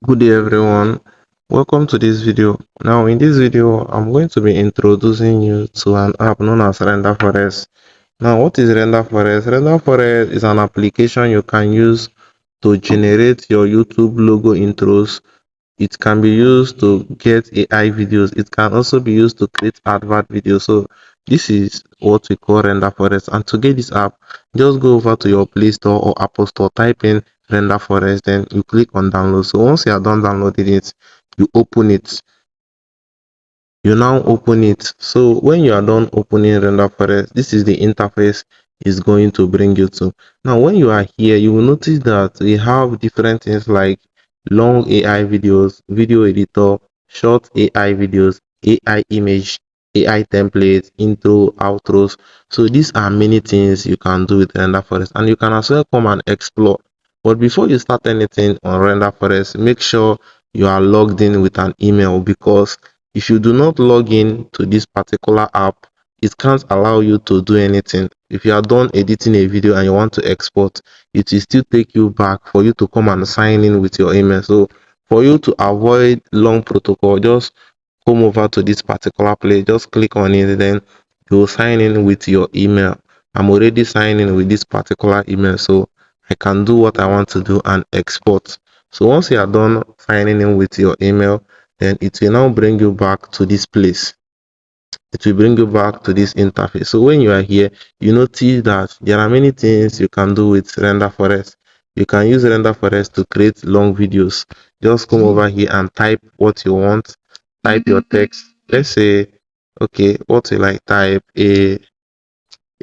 Good day everyone, welcome to this video. Now in this video I'm going to be introducing you to an app known as Renderforest. Now what is Renderforest? Renderforest is an application you can use to generate your YouTube logo intros. It can be used to get AI videos. It can also be used to create advert videos. So this is what we call Renderforest. And to get this app, just go over to your Play Store or Apple Store, type in Renderforest, then you click on download. So once you are done downloading it, you open it. You now open it. So when you are done opening Renderforest, this is the interface is going to bring you to. Now when you are here, you will notice that we have different things like long AI videos, video editor, short AI videos, AI image, AI templates, intro, outros. So these are many things you can do with Renderforest, and you can as well come and explore. But before you start anything on Renderforest, make sure you are logged in with an email, because if you do not log in to this particular app, it can't allow you to do anything. If you are done editing a video and you want to export, it will still take you back for you to come and sign in with your email. So for you to avoid long protocol, just come over to this particular place, just click on it, then you will sign in with your email. I'm already signing with this particular email, so I can do what I want to do and export. So once you are done signing in with your email, then it will now bring you back to this place. It will bring you back to this interface. So when you are here, you notice that there are many things you can do with Renderforest. You can use Renderforest to create long videos. Just come over here and type what you want. Type your text. Let's say, okay, what you like, type a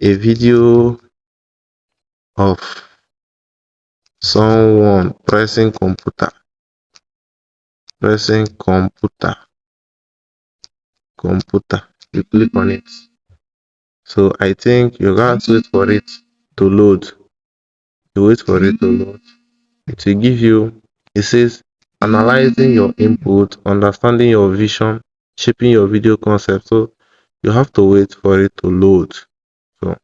video of someone pressing computer. You click on it. So I think you gotta wait for it to load. You wait for it to load. It will give you, it says analyzing your input, understanding your vision, shaping your video concept. So you have to wait for it to load. So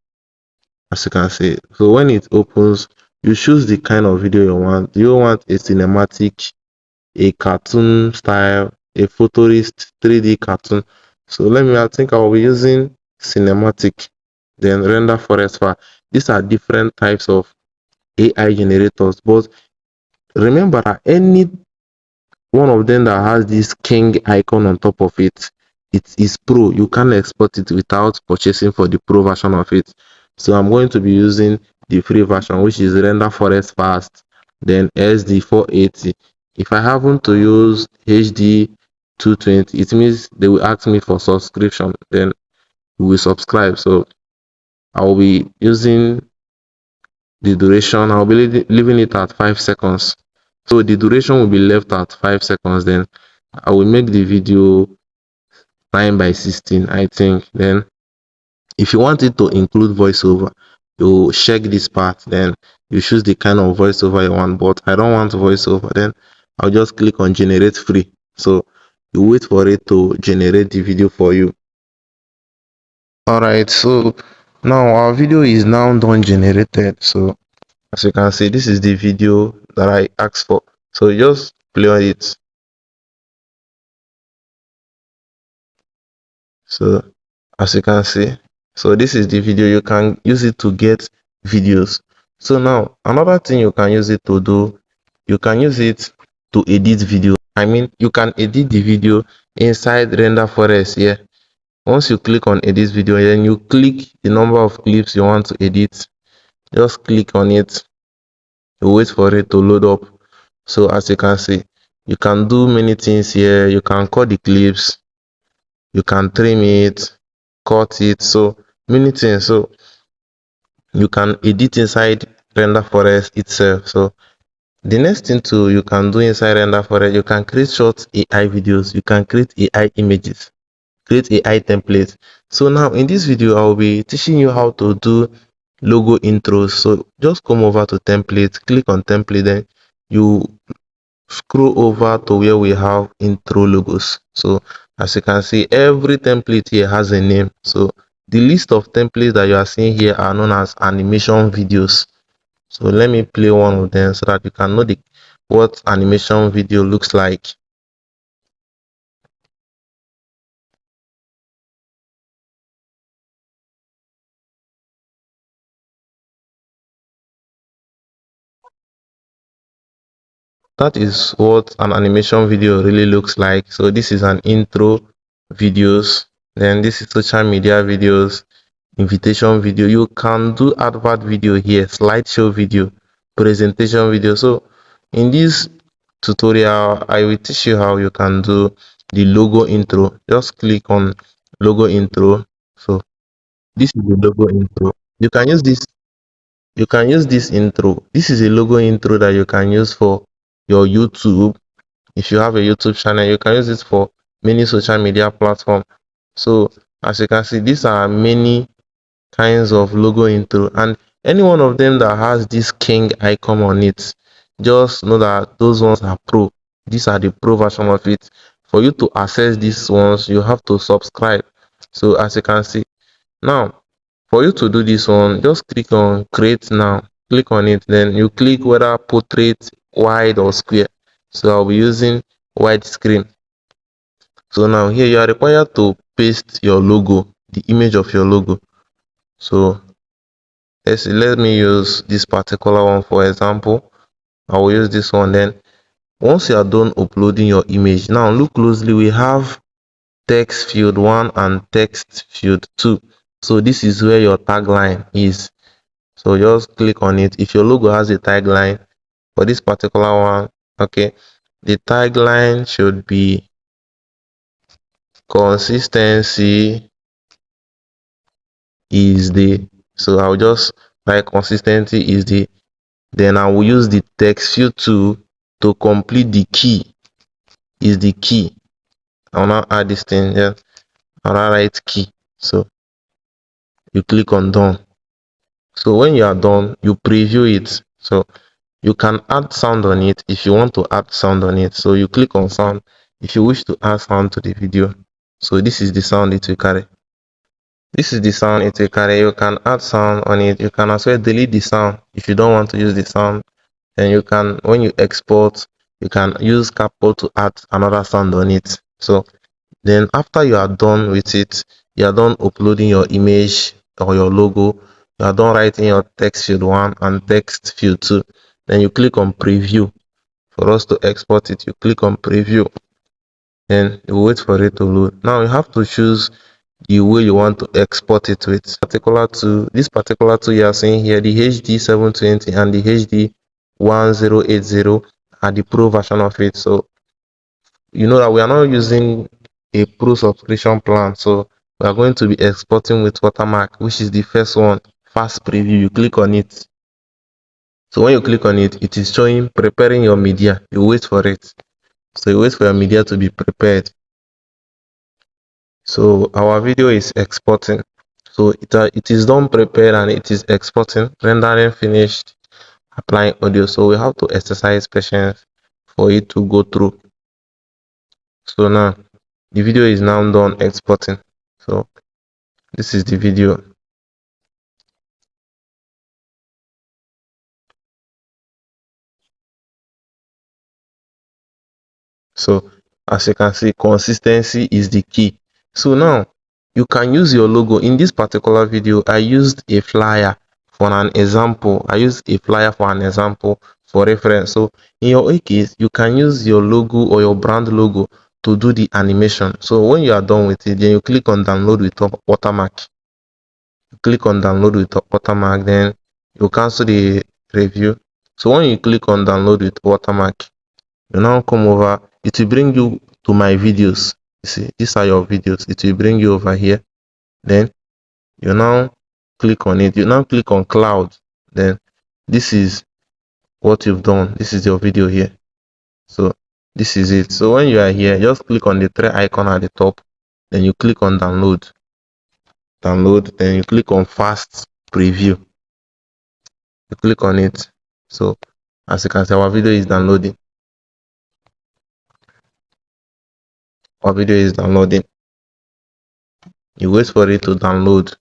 as you can see, so when it opens, you choose the kind of video you want. Do you want a cinematic, a cartoon style, a futurist 3D cartoon? So I think I will be using cinematic, then Renderforest file. These are different types of AI generators, but remember that any one of them that has this king icon on top of it, it is pro. You can export it without purchasing for the pro version of it. So I'm going to be using the free version, which is Renderforest Fast, then SD480. If I happen to use HD 220, it means they will ask me for subscription, then we will subscribe. So I will be using the duration, I'll be leaving it at 5 seconds. So the duration will be left at 5 seconds. Then I will make the video 9 by 16, I think. Then if you want it to include voiceover, you check this part, then you choose the kind of voiceover you want. But I don't want voiceover, then I'll just click on generate free. So you wait for it to generate the video for you. Alright, so now our video is now done generated. So as you can see, this is the video that I asked for. So you just play on it. So as you can see, so this is the video. You can use it to get videos. So now another thing you can use it to do, you can use it to edit video. I mean, you can edit the video inside Renderforest here. Once you click on edit video, then you click the number of clips you want to edit. Just click on it. You wait for it to load up. So as you can see, you can do many things here. You can cut the clips, you can trim it, cut it, so many things. So you can edit inside Renderforest itself. So the next thing too you can do inside Renderforest, you can create short AI videos, you can create AI images, create AI templates. So now in this video I will be teaching you how to do logo intros. So just come over to template, click on template, then you scroll over to where we have intro logos. So as you can see, every template here has a name. So the list of templates that you are seeing here are known as animation videos. So let me play one of them so that you can know what animation video looks like. That is what an animation video really looks like. So this is an intro videos, then this is social media videos, invitation video. You can do advert video here, slideshow video, presentation video. So in this tutorial, I will teach you how you can do the logo intro. Just click on logo intro. So this is the logo intro. You can use this intro. This is a logo intro that you can use for your YouTube. If you have a YouTube channel, you can use it for many social media platforms. So as you can see, these are many kinds of logo intro, and any one of them that has this king icon on it, just know that those ones are pro. These are the pro version of it. For you to access these ones, you have to subscribe. So as you can see now, for you to do this one, just click on create now, click on it, then you click whether portrait, wide or square. So I'll be using wide screen. So now here you are required to paste your logo, the image of your logo. So let me use this particular one for example. I will use this one. Then once you are done uploading your image, now look closely, we have text field 1 and text field 2. So this is where your tagline is. So just click on it. If your logo has a tagline, for this particular one, okay, the tagline should be consistency is the, so I'll just write consistency is the, then I will use the text field to complete the key is the key. I'll now add this thing here. I'll now write key. So you click on done. So when you are done, you preview it. So you can add sound on it if you want to add sound on it. So you click on sound if you wish to add sound to the video. So this is the sound it will carry. This is the sound it will carry. You can add sound on it. You can as well delete the sound if you don't want to use the sound. And you can, when you export, you can use capcut to add another sound on it. So then after you are done with it, you are done uploading your image or your logo, you are done writing your text field 1 and text field 2, then you click on preview. For us to export it, you click on preview, then you wait for it to load. Now you have to choose the way you want to export it with. This particular two you are seeing here, the HD 720 and the HD 1080 are the pro version of it. So you know that we are not using a pro subscription plan, so we are going to be exporting with watermark, which is the first one, fast preview. You click on it. So when you click on it, it is showing preparing your media. You wait for it. So you wait for your media to be prepared. So our video is exporting. So it is done prepared and it is exporting, rendering finished, applying audio. So we have to exercise patience for it to go through. So now the video is now done exporting. So this is the video. So as you can see, consistency is the key. So now you can use your logo. In this particular video, I used a flyer for an example. For reference. So in your case, you can use your logo or your brand logo to do the animation. So when you are done with it, then you click on download with watermark. You click on download with watermark, then you cancel the review. So when you click on download with watermark, you now come over, it will bring you to my videos. You see, these are your videos. It will bring you over here. Then you now click on it. You now click on cloud. Then this is what you've done. This is your video here. So this is it. So when you are here, just click on the three icon at the top. Then you click on download. Then you click on fast preview. You click on it. So as you can see, our video is downloading. Our video is downloading. You wait for it to download.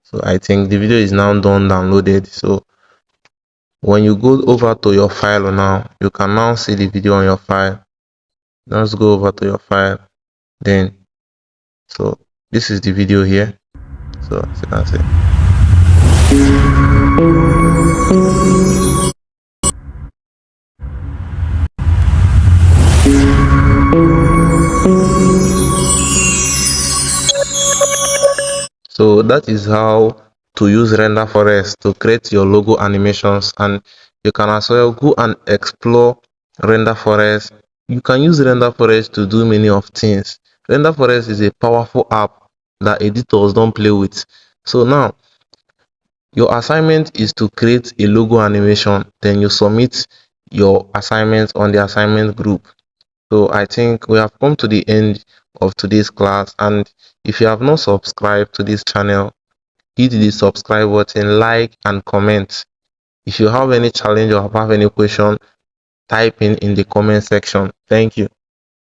So I think the video is now done downloaded. So When you go over to your file now, you can now see the video on your file. Let's go over to your file. Then, so this is the video here. So as you can see. So that is how to use Renderforest to create your logo animations, and you can as well go and explore Renderforest. You can use Renderforest to do many of things. Renderforest is a powerful app that editors don't play with. So now your assignment is to create a logo animation, then you submit your assignment on the assignment group. So I think we have come to the end of today's class, and if you have not subscribed to this channel, hit the subscribe button, like and comment. If you have any challenge or have any question, type in the comment section. Thank you.